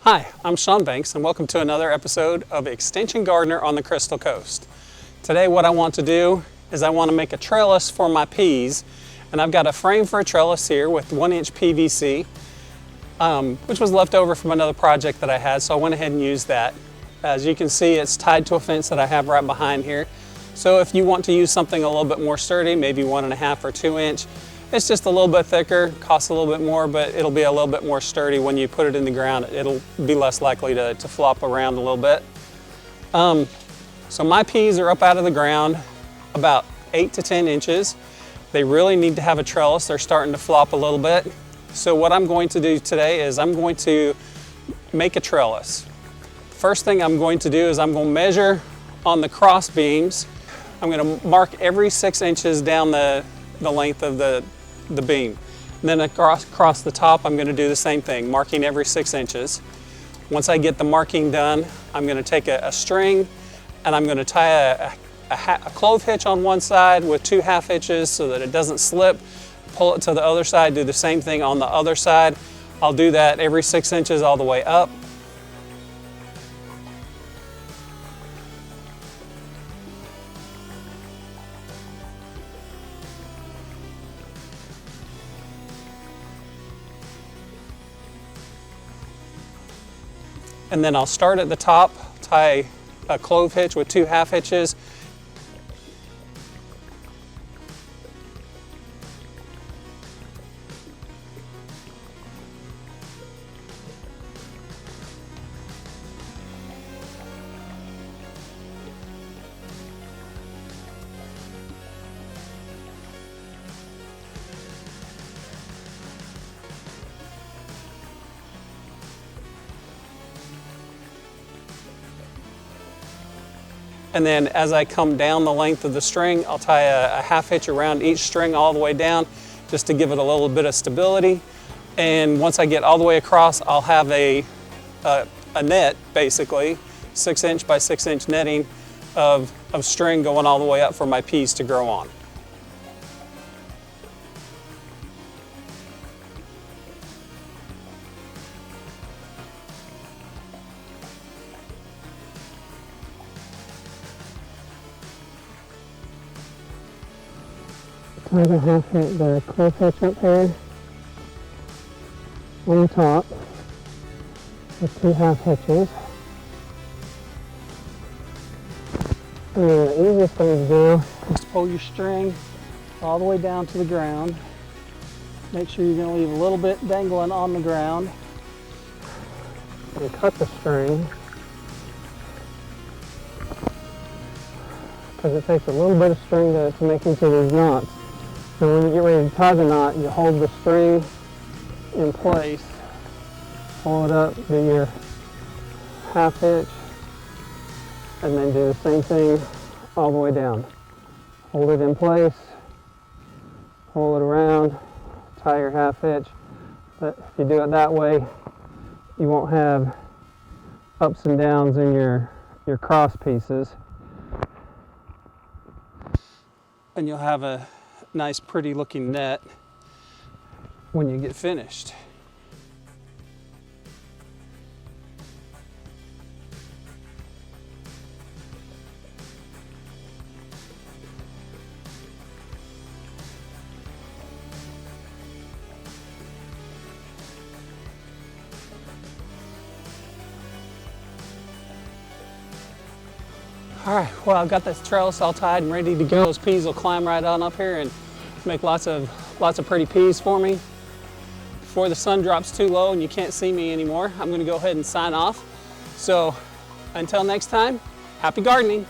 Hi, I'm Shawn Banks and welcome to another episode of Extension Gardener on the Crystal Coast. Today what I want to do is I want to make a trellis for my peas, and I've got a frame for a trellis here with 1-inch PVC, which was left over from another project that I had, so I went ahead and used that. As you can see, it's tied to a fence that I have right behind here. So if you want to use something a little bit more sturdy, maybe 1.5 or 2 inch, it's just a little bit thicker, costs a little bit more, but it'll be a little bit more sturdy when you put it in the ground. It'll be less likely to flop around a little bit. So my peas are up out of the ground about 8 to 10 inches. They really need to have a trellis. They're starting to flop a little bit. So what I'm going to do today is I'm going to make a trellis. First thing I'm going to do is I'm going to measure on the cross beams. I'm going to mark every 6 inches down the length of the beam. And then across the top, I'm going to do the same thing, marking every 6 inches. Once I get the marking done, I'm going to take a string and I'm going to tie a clove hitch on one side with 2 half hitches so that it doesn't slip. Pull it to the other side, do the same thing on the other side. I'll do that every 6 inches all the way up. And then I'll start at the top, tie a clove hitch with 2 half hitches. And then as I come down the length of the string, I'll tie a half hitch around each string all the way down just to give it a little bit of stability. And once I get all the way across, I'll have a net, basically, 6 inch by 6 inch netting of string going all the way up for my peas to grow on. Tie the clove hitch up here on the top with 2 half hitches. And then the easiest thing to do is to pull your string all the way down to the ground. Make sure you're going to leave a little bit dangling on the ground. And cut the string, because it takes a little bit of string to make into these knots. So when you get ready to tie the knot, you hold the string in place, pull it up, do your half hitch, and then do the same thing all the way down. Hold it in place, pull it around, tie your half hitch. But if you do it that way, you won't have ups and downs in your cross pieces. And you'll have a nice pretty looking net when you get finished. All right, well, I've got this trellis all tied and ready to go. Those peas will climb right on up here and make lots of pretty peas for me. Before the sun drops too low and you can't see me anymore, I'm gonna go ahead and sign off. So until next time, happy gardening.